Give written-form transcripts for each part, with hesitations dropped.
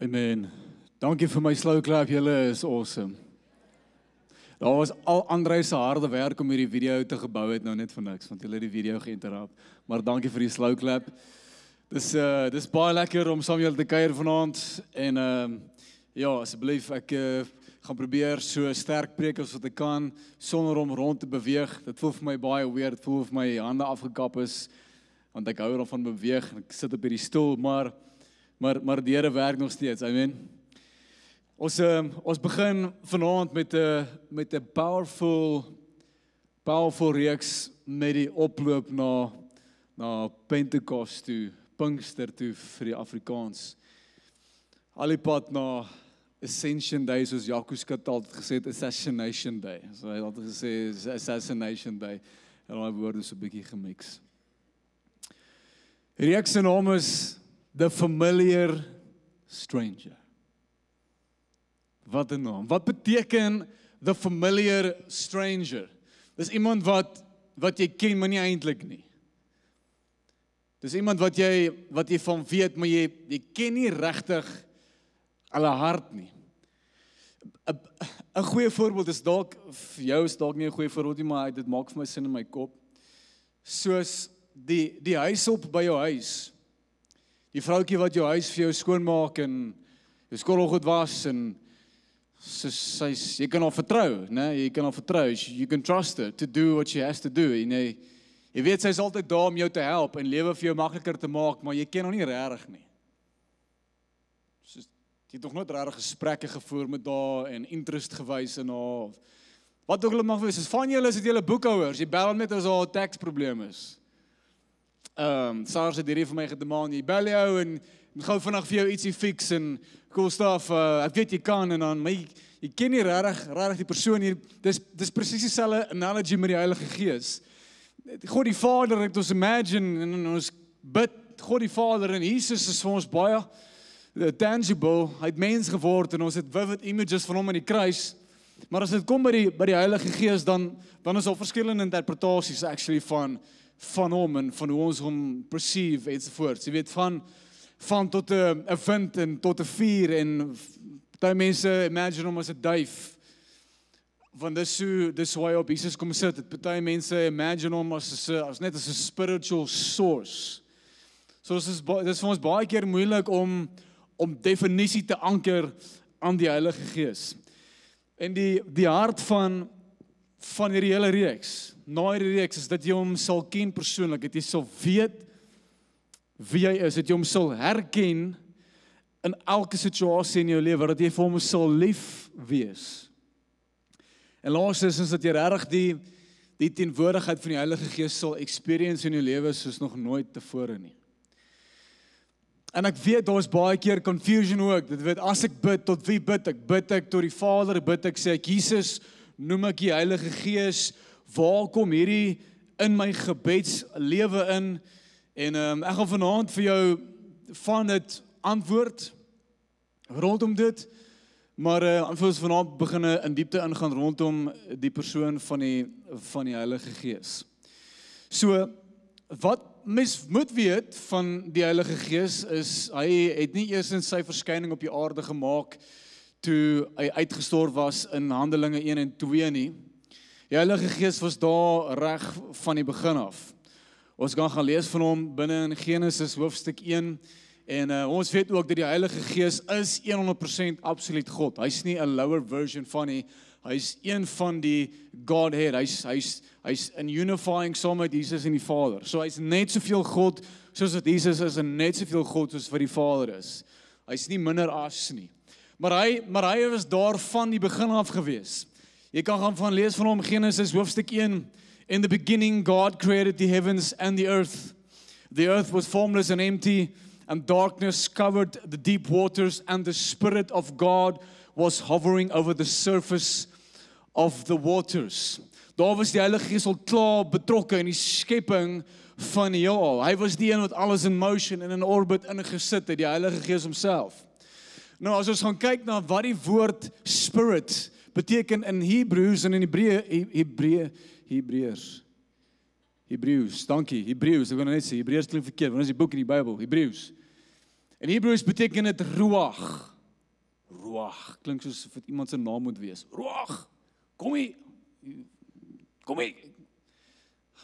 Amen. Dankie vir my slow clap, julle is awesome. Daar was al André se harde werk om hierdie video te gebou het, nou net vir niks, want julle het die video geïnterrupt. Maar dankie vir die slow clap. Dis baie lekker om saam julle te kuier vanaand en ja, asseblief ek gaan probeer so sterk preek as wat ek kan sonder om rond te beweeg. Dit voel vir my baie weird, dit voel of my hande afgekap is want ek hou daarvan beweeg en ek sit op hierdie stoel, maar die Here werk nog steeds. Amen. Ons begin vanaand met 'n powerful reeks met die oploop na Pentekost toe, Pinkster toe vir die Afrikaans. Al die pad na Ascension Day, soos Jaco Skat altyd gesê het, Assassination Day. So hy het altyd gesê Assassination Day. En daai woorde is 'n bietjie gemix. Die reeks se naam is The Familiar Stranger. Wat 'n naam. Wat beteken The Familiar Stranger? Dis iemand wat jy ken, maar nie eintlik nie. Dis iemand wat jy van weet, maar jy ken nie regtig hulle hart nie. 'n goeie voorbeeld is dalk, vir jou is dalk nie 'n goeie voorbeeld nie, maar dit maak vir my sin in my kop. Soos die huishulp by jou huis. Die vroukie wat jou huis vir jou skoonmaak en jou skottelgoed was en jy kan haar vertrou, né? Jy kan haar vertrou. You can trust her to do what she has to do. Jy weet sy is altyd daar om jou te help en lewe vir jou makliker te maak, maar jy ken haar nie regtig nie. So, jy het nog nooit regtig gesprekke gevoer met haar en interest gewys in haar. Wat ook al mag wees, is van julle is dit julle boekhouers. Jy bel net as haar taxprobleem is. SARS het hierdie vir my gedemand, jy bel jou en gou vinnig vir jou ietsie fix en cool stuff, ek weet jy kan en dan, maar jy ken nie regtig die persoon hier, dis presies dieselfde analogy met die Heilige Gees. God die Vader het ons imagine en ons bid God die Vader en Jesus is vir ons baie tangible, hy het mens geword en ons het vivid images van hom aan die kruis, maar as dit kom by die Heilige Gees, dan is al verskillende interpretasies actually van hom en van hoe ons hom perceive ensovoorts. Jy weet, van tot 'n wind en tot 'n vuur en baie mense imagine hom as 'n duif. Want dis hoe hy op Jesus kom sit. Baie mense imagine hom as net as 'n spiritual source. So dis vir ons baie keer moeilik om definisie te anker aan die Heilige Gees. En die hart van hierdie hele reeks, na hierdie reeks, is dat jy hom sal ken persoonlik, dat jy sal weet wie hy is, dat jy hom sal herken in elke situasie in jou lewe, dat jy vir hom sal lief wees. En laastens is dat jy regtig die teenwoordigheid van die Heilige Gees sal experience in jou lewe soos nog nooit tevore nie. En ek weet, daar is baie keer confusion ook, dit weet, as ek bid, tot wie bid ek? Bid ek tot die Vader, bid ek, sê ek, Jesus, noem ek die Heilige Gees, waar kom hierdie in my gebedslewe in? En ek gaan vanaand vir jou van dit antwoord rondom dit, maar vir ons vanaand begin in diepte ingaan rondom die persoon van die Heilige Gees. So, wat mens moet weet van die Heilige Gees is, hy het nie eers in sy verskyning op die aarde gemaak toe hy uitgestort was in Handelinge 1 en 2 nie. Die Heilige Gees was daar reg van die begin af. Ons gaan lees van hom binne in Genesis hoofstuk 1 en ons weet ook dat die Heilige Gees is 100% absoluut God. Hy's nie 'n lower version van nie. Hy's een van die Godhead. Hy's in unifying saam met Jesus en die Vader. So hy's net soveel God soos wat Jesus is en net soveel God soos wat die Vader is. Hy's nie minder as nie. Maar hy was daar van die begin af gewees. Jy kan gaan van lees van hom Genesis hoofstuk 1. In the beginning God created the heavens and the earth. The earth was formless and empty, and darkness covered the deep waters, and the Spirit of God was hovering over the surface of the waters. Daar was die Heilige Gees al klaar betrokke in die skepping van die heelal. Hy was die een wat alles in motion en in orbit ingesit het, die Heilige Gees homself. Nou as ons gaan kyk na wat die woord Spirit beteken in Hebreëus en in Hebreëus, dankie, Hebreëus, ek wil net sê, Hebreëus klink verkeerd, want dit is die boek in die Bybel, Hebreëus. In Hebreëus beteken dit ruach. Ruach, klink soos of dit iemand se naam moet wees. Ruach, kom hier. Kom hier.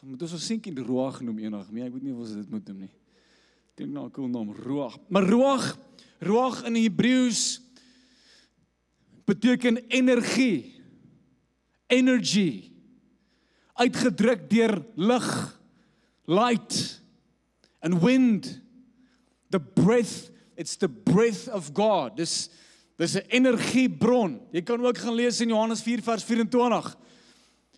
Moet ons seentjie Ruach noem eendag, maar ek weet nie of ons dit moet noem nie. Klink nou 'n cool naam, Ruach. Maar Ruach in Hebreëus beteken energie. Energy. Uitgedruk deur lig, light and wind. The breath, it's the breath of God. Dis 'n energiebron. Jy kan ook gaan lees in Johannes 4 vers 24.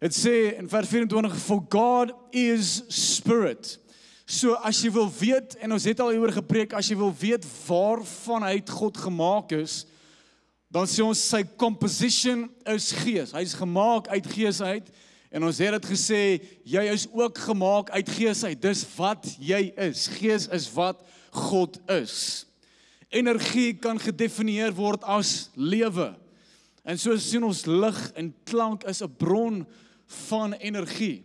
Dit sê in vers 24, for God is spirit. So as jy wil weet, en ons het al hieroor gepreek, as jy wil weet waarvan hy God gemaak is, dan sê ons sy composition is gees. Hy is gemaak uit gees uit, en ons het dit gesê, jy is ook gemaak uit gees uit. Dis wat jy is. Gees is wat God is. Energie kan gedefinieer word as lewe. En so sien ons lig en klank is 'n bron van energie.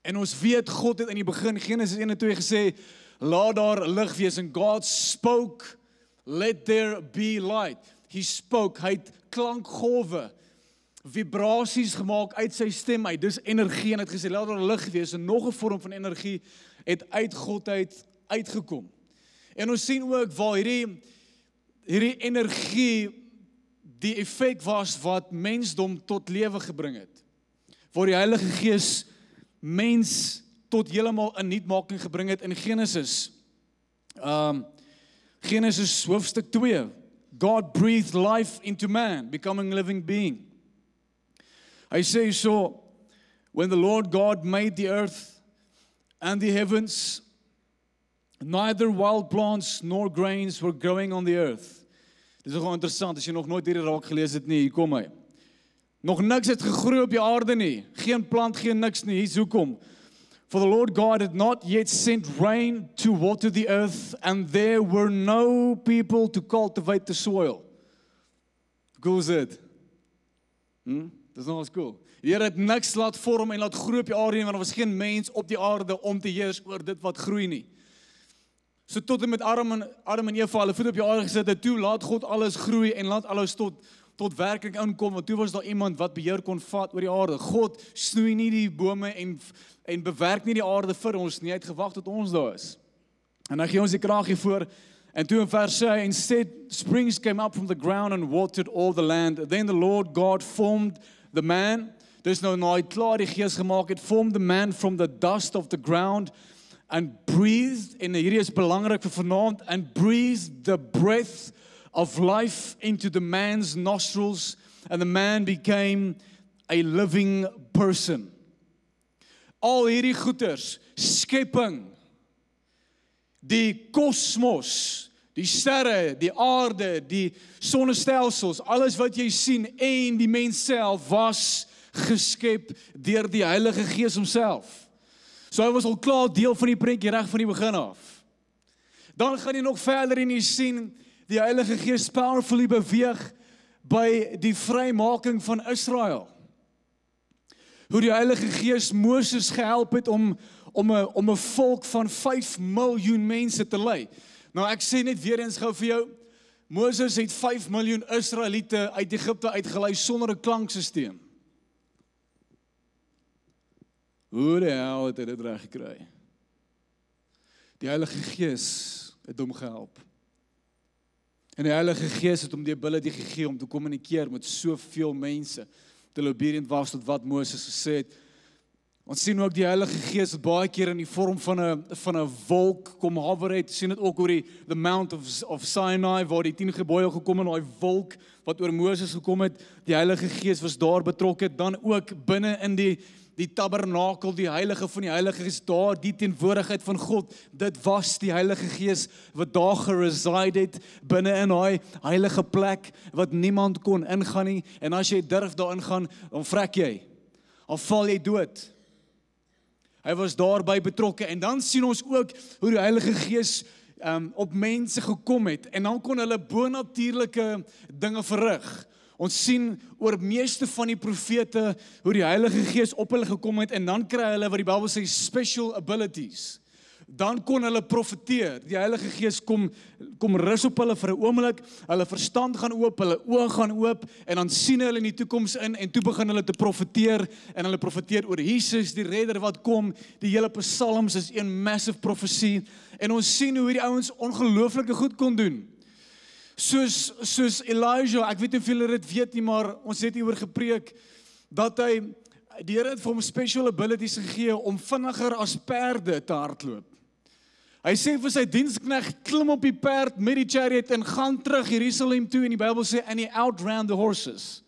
En ons weet God het in die begin Genesis 1 en 2 gesê, laat daar lig wees, en God spoke, let there be light. He spoke, hy het klankgolwe, vibrasies gemaak uit sy stem uit. Dis energie, en het gesê laat daar lig wees, en nog 'n vorm van energie het uit God uitgekom. En ons sien ook waar hierdie energie die effek was wat mensdom tot lewe gebring het. Waar die Heilige Gees mens tot heeltemal 'n nuutmaking gebring het in Genesis. Genesis hoofstuk 2. God breathed life into man, becoming a living being. Hy sê so, when the Lord God made the earth and the heavens, neither wild plants nor grains were growing on the earth. Dit is nogal interessant, as jy nog nooit hierdie raak gelees het nie, hier kom hy. Nog niks het gegroei op die aarde nie, geen plant, geen niks nie, hier's hoekom. For the Lord God had not yet sent rain to water the earth, and there were no people to cultivate the soil. Hoe cool is dit? Dis nogal cool. Die Here het niks laat vorm en laat groei op die aarde nie, want daar was geen mens op die aarde om te heers oor dit wat groei nie. So tot en met Adam en Eva, hulle voet op die aarde gesit het, toe laat God alles groei en laat alles tot werking inkom, want toe was daar iemand wat beheer kon vat oor die aarde. God snoei nie die bome en bewerk nie die aarde vir ons nie, hy het gewag tot ons daar is. En dan gee ons die kraagie voor, en toe in vers 6, instead springs came up from the ground and watered all the land. Then the Lord God formed the man, dus nou hy klaar die gees gemaak het, formed the man from the dust of the ground, and breathed, en hierdie is belangrik vir vanaand, and breathed the breath of life into the man's nostrils, and the man became a living person. Al hierdie goeters, skepping, die kosmos, die sterre, die aarde, die sonnestelsels, alles wat jy sien, en die mens self was geskep deur die Heilige Gees homself. So hy was al klaar deel van die prentjie reg van die begin af. Dan gaan jy nog verder en jy sien die Heilige Gees powerfully beweeg by die vrymaking van Israel. Hoe die Heilige Gees Moses gehelp het om 'n volk van 5 miljoen mense te lei. Nou ek sê net weer eens gou vir jou, Moses het 5 miljoen Israeliete uit Egipte uitgelei sonder 'n klankstelsel. Hoe die hel het hy dit reg gekry? Die Heilige Gees het hom gehelp. En die Heilige Gees het hom die ability gegee om te kommunikeer met soveel mense, te obedient was tot wat Moses gesê het. Ons sien ook die Heilige Gees het baie keer in die vorm van 'n wolk kom hover het. Sien dit ook oor the Mount of Sinai, waar die 10 gebooie gekom het, daai wolk wat oor Moses gekom het. Die Heilige Gees was daar betrokke, dan ook binne in die tabernakel, die Heilige van die Heilige Gees, daar die teenwoordigheid van God, dit was die Heilige Gees wat daar gereside het, binne in daai heilige plek, wat niemand kon ingaan nie, en as jy durf daar ingaan, dan vrek jy, dan val jy dood. Hy was daarby betrokke, en dan sien ons ook hoe die Heilige Gees op mense gekom het, en dan kon hulle bonatuurlike dinge verrig. Ons sien oor meeste van die profete hoe die Heilige Gees op hulle gekom het, en dan kry hulle wat die Bybel sê special abilities. dan kon hulle profeteer. Die Heilige Gees kom rus op hulle vir 'n oomblik, hulle verstand gaan oop, hulle oë gaan oop, en dan sien hulle in die toekoms in, en toe begin hulle te profeteer, en hulle profeteer oor Jesus, die redder wat kom. Die hele Psalms is een massive profesie, en ons sien hoe hierdie ouens ongelooflike goed kon doen. Soos Elijah, ek weet nie of julle dit weet nie, maar ons het hieroor gepreek, dat die Here het vir hom special abilities gegee om vinniger as perde te hardloop. Hy sê vir sy diensknegt, klim op die perd met die chariot en gaan terug Jerusalem toe, en die Bybel sê, and he outran the horses.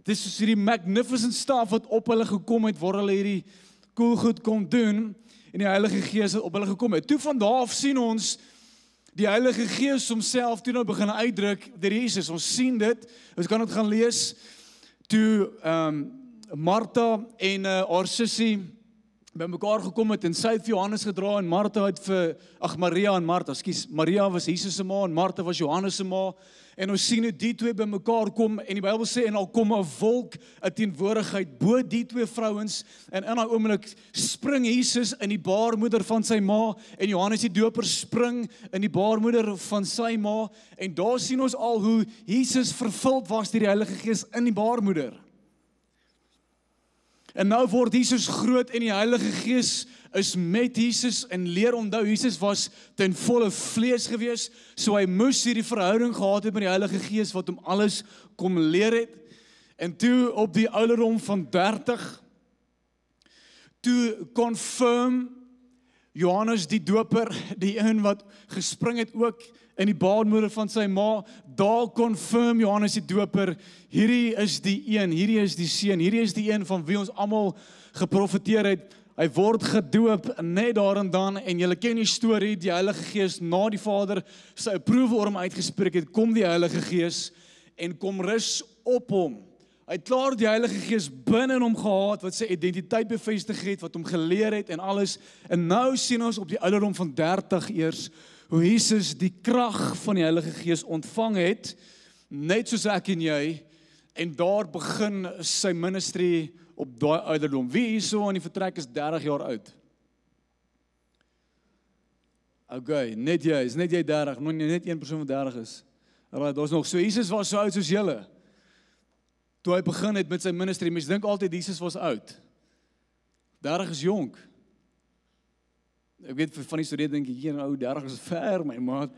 Dis is hierdie magnificent stuff wat op hulle gekom het, waar hulle hierdie cool goed kon doen, en die Heilige Gees het op hulle gekom het. Toe van daar af sien ons, die Heilige Gees homself toe nou begin uitdruk deur Jesus. Ons sien dit, ons kan dit gaan lees, toe Martha en haar sussie by mekaar gekom het, en sy het vir Johannes gedra, en Maria en Martha, Maria was Jesus se ma, en Martha was Johannes se ma, en ons sien hoe die twee by mekaar kom, en die Bybel sê, en al kom 'n wolk, 'n teenwoordigheid bo die twee vrouens, en in daai oomblik spring Jesus in die baarmoeder van sy ma, en Johannes die Doper spring in die baarmoeder van sy ma, en daar sien ons al hoe Jesus vervuld was deur die Heilige Gees in die baarmoeder. En nou word Jesus groot, en die Heilige Gees is met Jesus, en leer onthou, Jesus was ten volle vlees gewees, so hy moes hierdie verhouding gehad het met die Heilige Gees, wat hom alles kom leer het. En toe op die ouderdom van 30, toe confirm Johannes die Doper, die een wat gespring het ook in die baarmoeder van sy ma, daar confirm Johannes die Doper, hierdie is die een, hierdie is die seun, hierdie is die een van wie ons almal geprofeteer het. Hy word gedoop net daar en dan, en julle ken die storie, die Heilige Gees, na die Vader sy approval oor hom uitgespreek het, kom die Heilige Gees en kom rus op hom. Hy het klaar die Heilige Gees binne in hom gehad, wat sy identiteit bevestig het, wat hom geleer het en alles, en nou sien ons op die ouderdom van 30 eers, hoe Jesus die krag van die Heilige Gees ontvang het, net soos ek en jy, en daar begin sy ministry op daai ouderdom. Wie hierso in die vertrek is 30 jaar oud? Okay, net jy, is net jy 30, net een persoon wat 30 is. Alright, daar's nog, so Jesus was so oud soos julle, toe hy begin het met sy ministry. Mense dink altyd Jesus was oud. 30 is jonk. Ek weet van die studente dink ek, hier ou 30 is ver, my maat.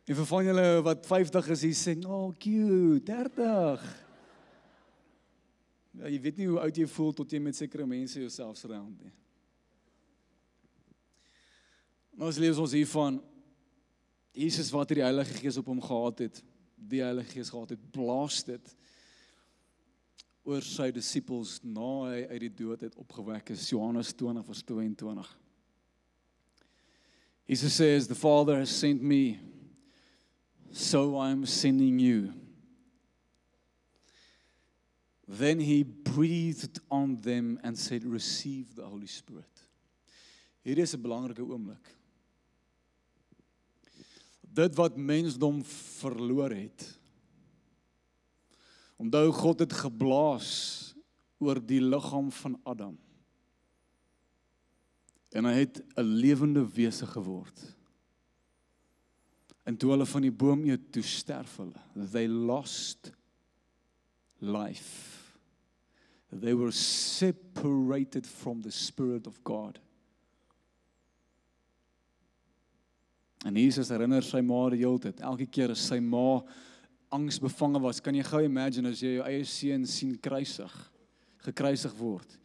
En vir van julle wat 50 is, die sê, oh cute, 30. Ja, jy weet nie hoe oud jy voel tot jy met sekere mense jouself surround nie. Nou lees ons hiervan, Jesus wat die Heilige Gees op hom gehad het, die Heilige Gees gehad het, blaas dit oor sy disippels na hy uit die dood het opgewek is, Johannes 20 vers 22. Jesus says, the Father has sent me, so I'm sending you. Then he breathed on them and said, receive the Holy Spirit. Hier is 'n belangrike oomblik. Dit wat mensdom verloor het. Onthou, God het geblaas oor die liggaam van Adam. En hy het 'n lewende wese geword. En toe hulle van die boom eet, toe sterf hulle. They lost life. They were separated from the Spirit of God. En Jesus herinner sy ma die hele tyd. Elke keer as sy ma angsbevange was, kan jy gou imagine as jy jou eie seun sien gekruisig word.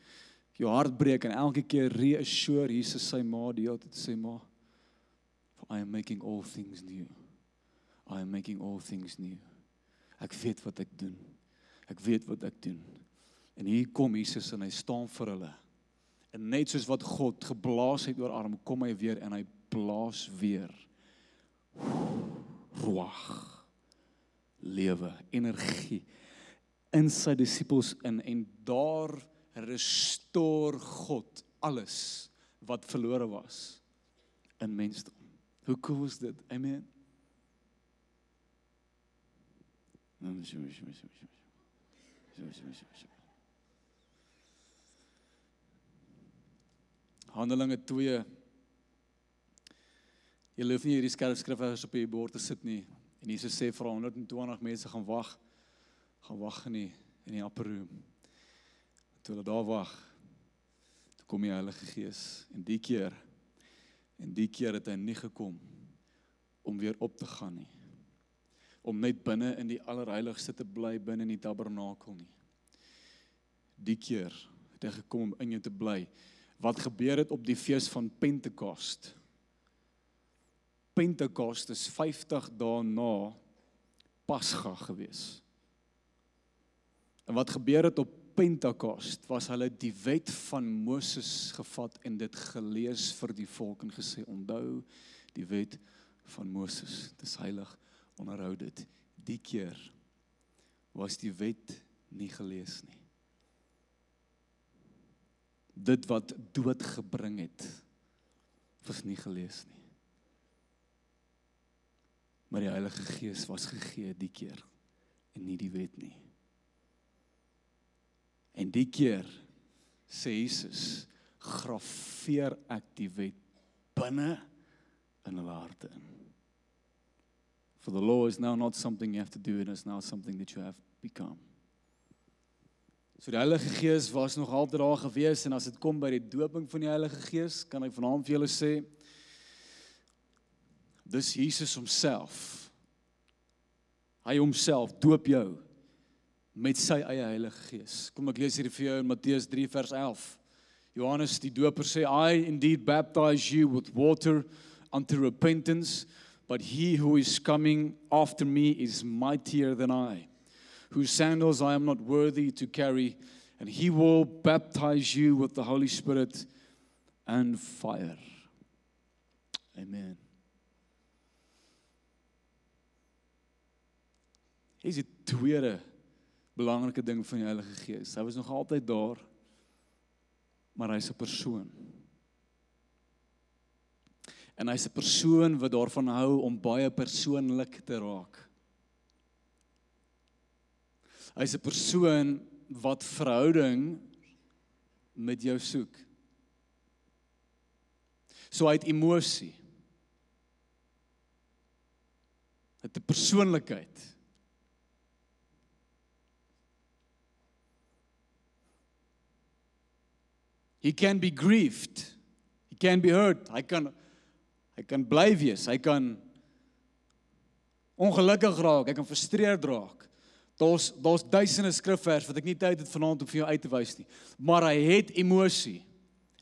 Jou hart breek en elke keer reassure Jesus sy ma die hele tyd sê, ma, I am making all things new. I am making all things new. Ek weet wat ek doen. Ek weet wat ek doen. En hier kom Jesus en hy staan vir hulle. En net soos wat God geblaas het oor Adam, kom hy weer en hy blaas weer. Ruach, lewe, energie in sy disippels in, en daar restore God alles wat verlore was in mensdom. Hoe cool is dit? Amen. Handelinge 2. Jy hoef nie hierdie skerp skrifvers op die bord te sit nie. En Jesus sê vir 120 mense gaan wag in die upper room. Toe hulle daar wag, toe kom die Heilige Gees. En die keer het hy nie gekom om weer op te gaan nie. Om net binne in die allerheiligste te bly, binne in die tabernakel nie. Die keer het hy gekom om in jou te bly. Wat gebeur het op die fees van Pentekost? Pentekost is 50 dae na Pasga gewees. En wat gebeur het op Pentekost, was hulle die wet van Moses gevat en dit gelees vir die volk en gesê, onthou die wet van Moses, dit is heilig, onderhou dit. Die keer was die wet nie gelees nie. Dit wat dood gebring het, was nie gelees nie. Maar die Heilige Gees was gegee die keer, en nie die wet nie. En die keer, sê Jesus, grafeer ek die wet binne in hulle harte in. For the law is now not something you have to do, it is now something that you have become. So die Heilige Gees was nog altyd daar gewees, en as dit kom by die doping van die Heilige Gees, kan ek vanaand vir julle sê, dis Jesus homself. Hy homself doop jou met sy eie Heilige Gees. Kom ek lees hier vir jou in Matteus 3 vers 11. Johannes die doper sê, I indeed baptize you with water unto repentance, but he who is coming after me is mightier than I, whose sandals I am not worthy to carry, and he will baptize you with the Holy Spirit and fire. Amen. Hier is die tweede belangrike ding van die Heilige Gees. Hy was nog altyd daar, maar hy is 'n persoon. En hy is 'n persoon wat daarvan hou om baie persoonlik te raak. Hy is 'n persoon wat verhouding met jou soek. So hy het emosie. Hy het 'n persoonlikheid. He can be grieved. He can be hurt. Hy kan bly wees. Hy kan ongelukkig raak. Hy kan frustreerd raak. Daar's duisende skrifvers wat ek nie tyd het vanaand om vir jou uit te wys nie. Maar hy het emosie.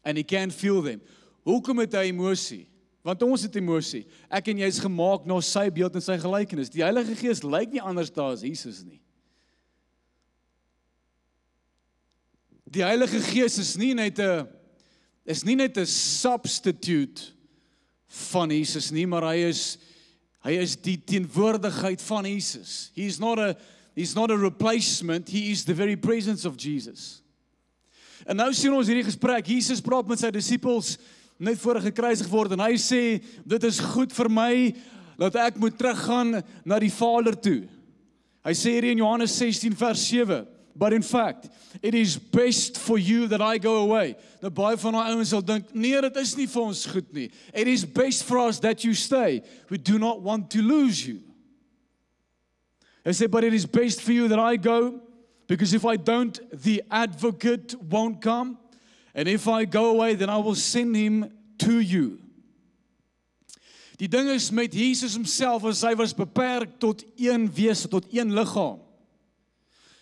And he can feel them. Hoekom het hy emosie? Want ons het emosie. Ek en jy is gemaak na sy beeld en sy gelykenis. Die Heilige Gees lyk nie anders daar as Jesus nie. Die Heilige Gees is nie net 'n substitute van Jesus nie, maar hy is die teenwoordigheid van Jesus. He's not a replacement, he is the very presence of Jesus. En nou sien ons hierdie gesprek, Jesus praat met sy disippels net voor hy gekruisig word en hy sê, dit is goed vir my dat ek moet teruggaan na die Vader toe. Hy sê hier in Johannes 16 vers 7, but in fact, it is best for you that I go away. Nou baie van die ouens sal dink, nee, dit is nie vir ons goed nie. It is best for us that you stay. We do not want to lose you. Hy sê, but it is best for you that I go, because if I don't, the advocate won't come. And if I go away, then I will send him to you. Die ding is met Jesus homself, as hy was beperk tot een wese, tot een liggaam.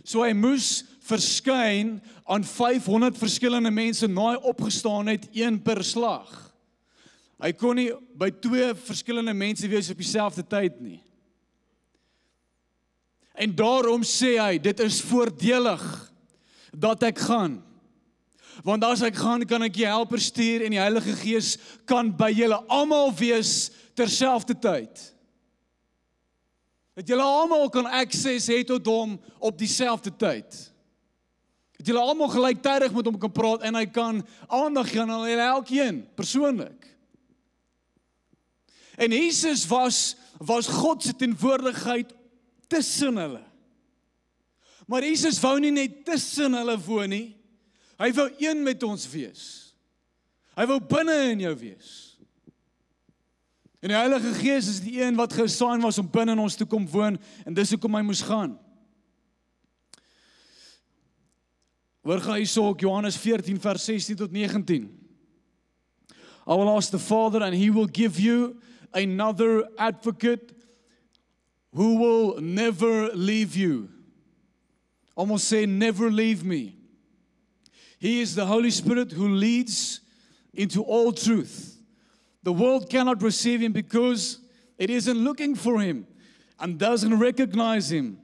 So hy moes verskyn aan 500 verskillende mense na hy opgestaan het, een per slag. Hy kon nie by 2 verskillende mense wees op dieselfde tyd nie. En daarom sê hy, dit is voordelig dat ek gaan. Want as ek gaan, kan ek die helper stuur en die Heilige Gees kan by julle almal wees terselfde tyd. Dat julle almal kan access hê tot hom op dieselfde tyd. Dat julle almal gelyktydig met hom kan praat en hy kan aandag gee aan julle elkeen persoonlik. En Jesus was God se teenwoordigheid tussen hulle. Maar Jesus wou nie net tussen hulle woon nie. Hy wou een met ons wees. Hy wil binne in jou wees. En die Heilige Gees is die een wat geassign was om binne in ons te kom woon, en dis hoekom hy moes gaan. Hoor gaan hierso ook Johannes 14 vers 16 tot 19. I will ask the Father and he will give you another advocate who will never leave you. Almost say never leave me. He is the Holy Spirit who leads into all truth. The world cannot receive him because it isn't looking for him and doesn't recognize him.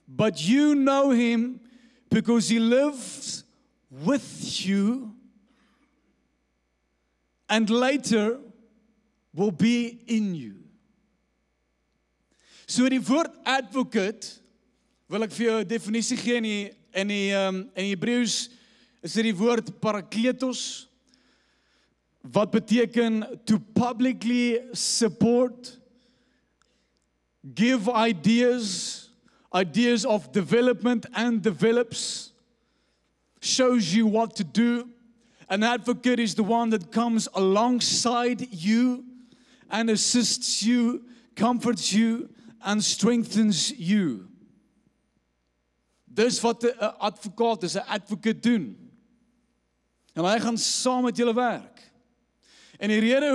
But you know him because he lives with you and later will be in you. So die woord advocate, wil ek vir jou 'n definisie gee in die Hebreëus, is dit die woord parakletos, wat beteken to publicly support, give ideas of development and develops, shows you what to do. An advocate is the one that comes alongside you and assists you, comforts you and strengthens you. Dis wat 'n advokaat is, 'n advocate doen. En hy gaan saam met julle werk. En die rede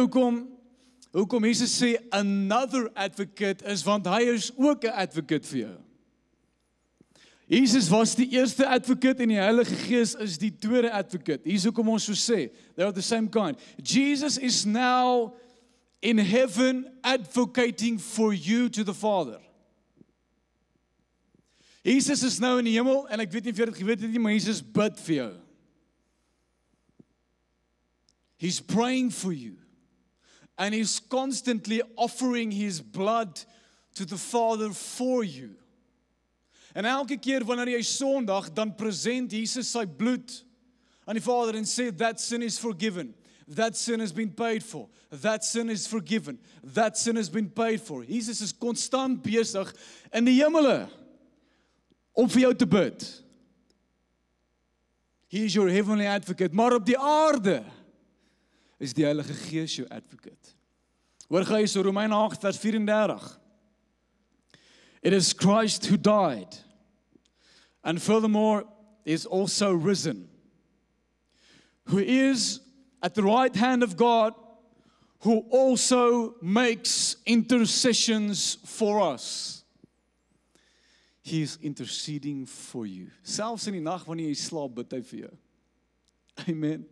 hoekom Jesus sê another advocate is want hy is ook 'n advocate vir jou. Jesus was die eerste advocate en die Heilige Gees is die tweede advocate. Hier's hoekom ons so sê, they are the same kind. Jesus is now in heaven advocating for you to the Father. Jesus is nou in die hemel en ek weet nie of jy dit geweet het nie, maar Jesus bid vir jou. He's praying for you. And he's constantly offering his blood to the Father for you. En elke keer wanneer jy Sondag, dan present Jesus sy bloed aan die Vader en sê, that sin is forgiven. That sin has been paid for. That sin is forgiven. That sin has been paid for. Jesus is konstant besig in die hemele om vir jou te bid. He is your heavenly advocate. Maar op die aarde is die Heilige Gees jou advocate. Hoor gaan jy so Romeine 8 vers 34. It is Christ who died, and furthermore is also risen, who is at the right hand of God, who also makes intercessions for us. He is interceding for you. Selfs in die nag wanneer jy slaap, bid hy vir jou. Amen.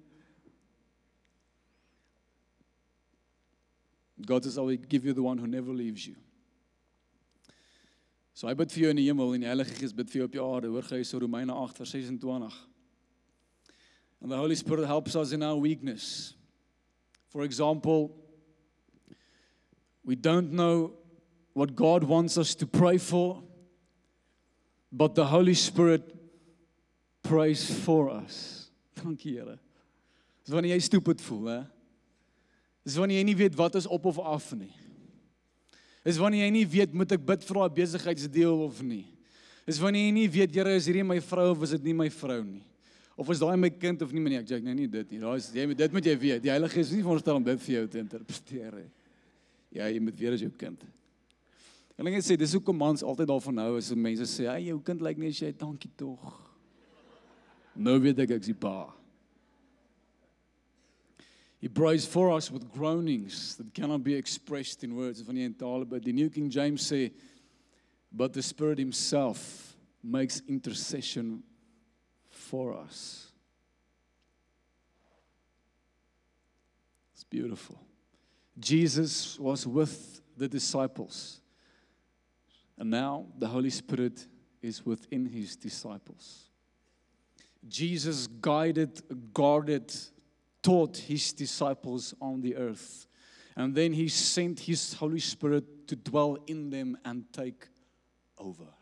God says, I will give you the one who never leaves you. So hy bid vir jou in die hemel en die Heilige Gees bid vir jou op die aarde. Hoor jy so Romeine 8 vers 26. And the Holy Spirit helps us in our weakness. For example, we don't know what God wants us to pray for, but the Holy Spirit prays for us. Dankie Here. Dis wanneer jy stupid voel, hè? Dis wanneer jy nie weet wat is op of af nie. Dis wanneer jy nie weet, moet ek bid vir daai besigheidsdeel of nie. Dis wanneer jy nie weet, Here, is hierdie my vrou of is dit nie my vrou nie. Of is daai my kind of nie, nee, ek nou nie dit nie. Dit moet jy weet. Die Heilige Gees is nie veronderstel om dit vir jou te interpreteer nie. Ja, jy moet weet as jou kind. En ek sê, dis hoekom mans altyd daarvan hou as mense sê, "Hey, jou kind lyk nie as jy, dankie tog." Nou weet ek is die pa. He prays for us with groanings that cannot be expressed in words. Van die tale, but the New King James say, but the Spirit himself makes intercession for us. It's beautiful. Jesus was with the disciples. And now the Holy Spirit is within his disciples. Jesus guided, guarded, taught his disciples on the earth. And then he sent his Holy Spirit to dwell in them and take over.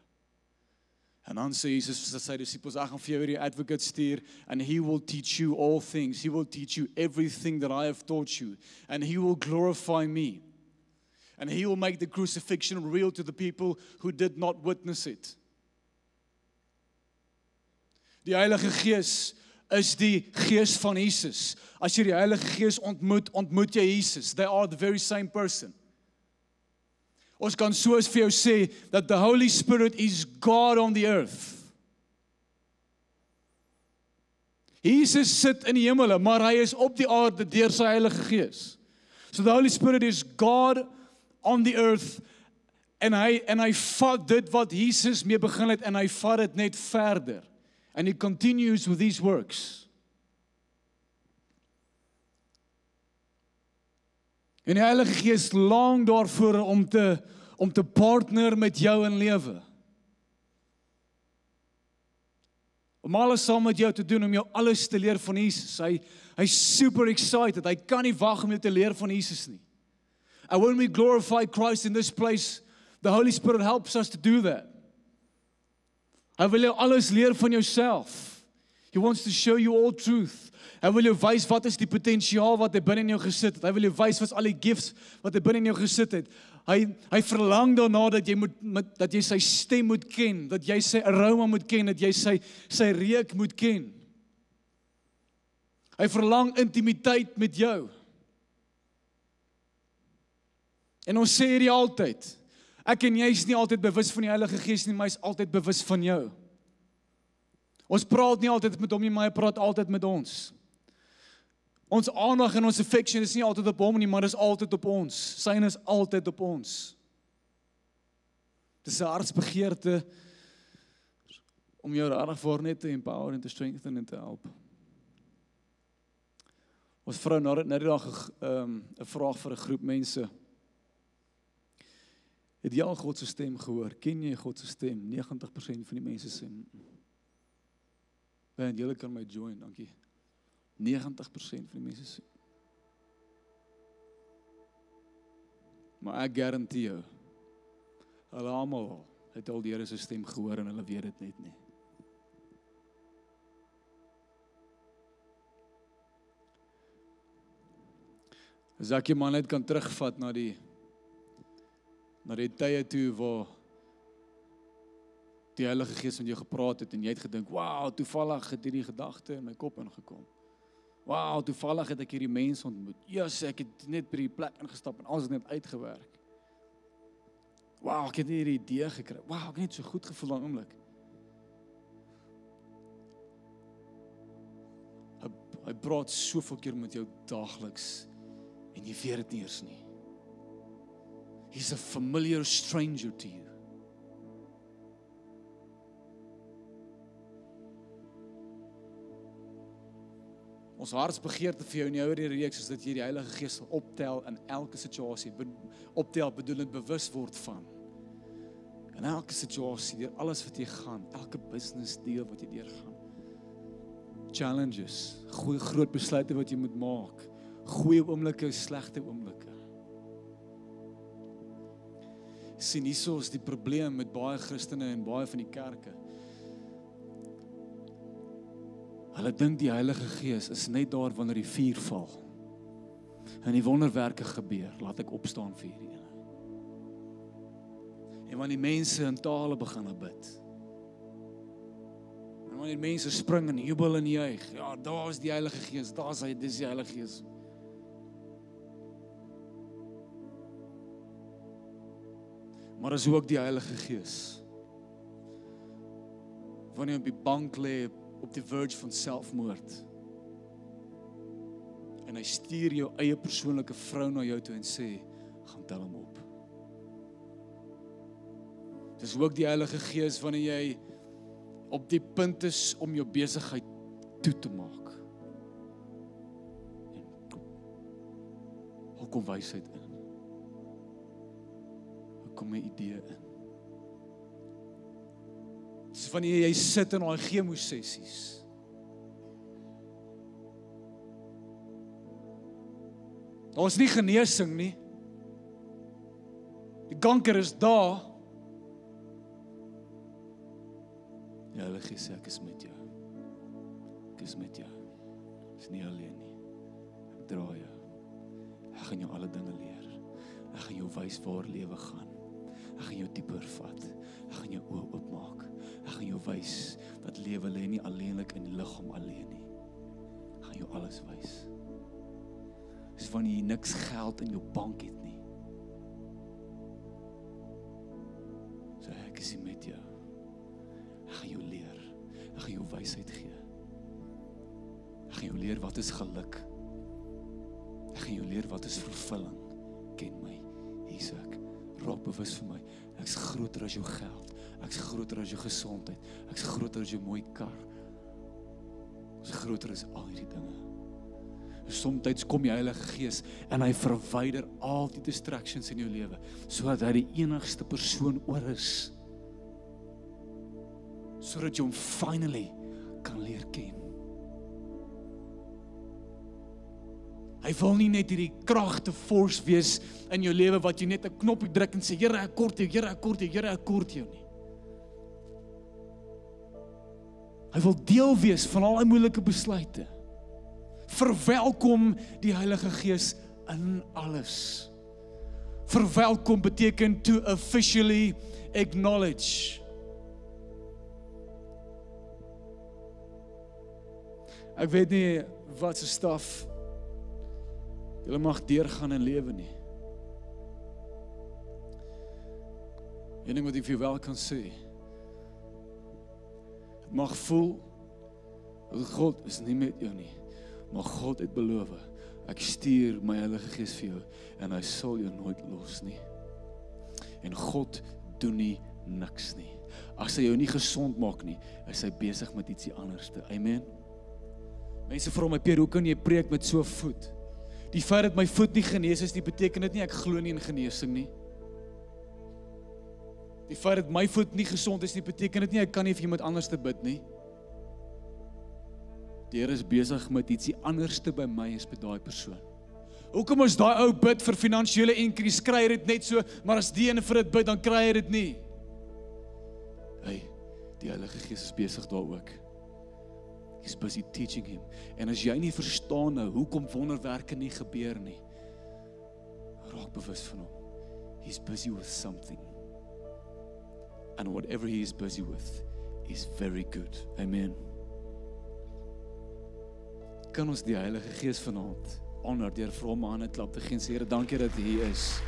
En dan sê Jesus vir sy disippels, ek gaan vir jou hierdie advocate stuur, and he will teach you all things. He will teach you everything that I have taught you. And he will glorify me. And he will make the crucifixion real to the people who did not witness it. Die Heilige Gees is die Gees van Jesus. As jy die Heilige Gees ontmoet jy Jesus. They are the very same person. Ons kan soos vir jou sê, that the Holy Spirit is God on the earth. Jesus sit in die hemele, maar hy is op die aarde deur sy Heilige Gees. So the Holy Spirit is God on the earth, en hy vat dit wat Jesus mee begin het, en hy vat dit net verder. And he continues with these works. En die Heilige Gees lang daarvoor om te partner met jou in lewe. Om alles saam met jou te doen, om jou alles te leer van Jesus. Hy's super excited, hy kan nie wag om jou te leer van Jesus nie. And when we glorify Christ in this place, the Holy Spirit helps us to do that. Hy wil jou alles leer van jouself. He wants to show you all truth. Hy wil jou wys wat is die potensiaal wat hy binne in jou gesit het. Hy wil jou wys wat is al die gifts wat hy binne in jou gesit het. Hy verlang daarna dat jy sy stem moet ken, dat jy sy aroma moet ken, dat jy sy reuk moet ken. Hy verlang intimiteit met jou. En ons sê hierdie altyd, ek en jy is nie altyd bewus van die Heilige Gees nie, maar hy is altyd bewus van jou. Ons praat nie altyd met hom nie, maar hy praat altyd met ons. Ons aandag en ons affection is nie altyd op hom nie, maar is altyd op ons. Syne is altyd op ons. Dis 'n hartsbegeerte om jou regtig voor net te empower en te strengthen en te help. Ons vrou na die dag 'n vraag vir 'n groep mense. Het jy al God se stem gehoor? Ken jy God se stem? 90% van die mense sê, "Man, julle kan my join, dankie." 90% van die mense sê. Maar ek garandeer jou, hulle almal het al die Here se stem gehoor en hulle weet dit net nie. As ek jy maar net kan terugvat na die tye toe waar die Heilige Gees met jou gepraat het en jy het gedink, "Wow, toevallig het hierdie gedagte in my kop ingekom. Wow, toevallig het ek hierdie mens ontmoet. Yes, ek het net by die plek ingestap en alles het net uitgewerk. Wow, ek het hierdie idee gekry. Wow, ek het net so goed gevoel aan oomblik." Hy praat soveel keer met jou daagliks en jy weet dit nie eers nie. He's a familiar stranger to you. Ons hartsbegeerte vir jou in jou reeks is dat jy die Heilige Gees sal optel in elke situasie. Optel bedoelend bewus word van. In elke situasie, deur alles wat jy gaan, elke business deal wat jy deurgaan. Challenges, groot besluite wat jy moet maak. Goeie oomblikke, slegte oomblikke. Sien, hierso is die probleem met baie Christene en baie van die kerke. Hulle dink die Heilige Gees is net daar wanneer die vuur val. En die wonderwerke gebeur, laat ek opstaan vir hierdie ene. En wanneer die mense in tale begin bid. En wanneer die mense spring en jubel en juig, ja, daar is die Heilige Gees, daar is hy, dis die Heilige Gees. Maar is ook die Heilige Gees. Wanneer jy op die bank lê, op die verge van selfmoord, en hy stuur jou eie persoonlike vrou na jou toe en sê, gaan tel hom op. Dis ook die Heilige Gees wanneer jy op die punt is om jou besigheid toe te maak. En kom wysheid in. Kom 'n idee in. Dis wanneer jy sit in daai chemosessies. Daar is nie genesing nie. Die kanker is daar. Die Heilige Gees sê, ek is met jou. Ek is met jou. Ek is nie alleen nie. Ek dra jou. Ek gaan jou alle dinge leer. Ek gaan jou wys waar lewe gaan. Ek gaan jou dieper vat. Ek gaan jou oë oopmaak. Ek gaan jou wys dat lewe lê nie alleenlik in die liggaam alleen nie. jou alles wys. Dis wanneer jy niks geld in jou bank het nie. So ek is hier met jou. Ek gaan jou leer. Ek gaan jou wysheid gee. Ek gaan jou leer wat is geluk. Ek gaan jou leer wat is vervulling. Ken my. Hier's ek. Raak bewus vir my. Ek's groter as jou geld. Ek's groter as jou gesondheid. Ek's groter as jou mooi kar. Ek's groter as al hierdie dinge. Somstyds kom die Heilige Gees en hy verwyder al die distractions in jou lewe, sodat hy die enigste persoon oor is. Sodat jy hom finally kan leer ken. Hy wil nie net hierdie kragte force wees in jou lewe wat jy net 'n knoppie druk en sê, Here, ek kort jou, Here, ek kort jou, Here, ek kort jou nie. Hy wil deel wees van al die moeilike besluite. Verwelkom die Heilige Gees in alles. Verwelkom beteken to officially acknowledge. Ek weet nie wat se staf julle mag deurgaan in lewe nie. Een ding wat ek vir jou wel kan sê, het mag voel dat God is nie met jou nie, maar God het beloof, ek stuur my Heilige Gees vir jou en hy sal jou nooit los nie. En God doen nie niks nie. As hy jou nie gesond maak nie, is hy besig met ietsie anderste. Amen. Mense vra my, Pierre, hoe kan jy preek met so 'n voet? Die feit dat my voet nie genees is nie, beteken dit nie ek glo nie in genesing nie. Die feit dat my voet nie gesond is nie, beteken dit nie ek kan nie vir iemand anders te bid nie. Die Here is besig met ietsie anderste by my as by daai persoon. Hoekom as daai ou bid vir finansiële increase, kry hy dit net so, maar as die ene vir dit bid, dan kry hy dit nie. Hey, die Heilige Gees is besig daar ook. He's busy teaching him. En as jy nie verstaan nou, hoekom wonderwerke nie gebeur nie, raak bewus van hom. He's busy with something. And whatever he is busy with is very good. Amen. Kan ons die Heilige Gees vanaand honor deur vir hom aan 'n klap te gee en sê, Here, dankie dat hy hier is.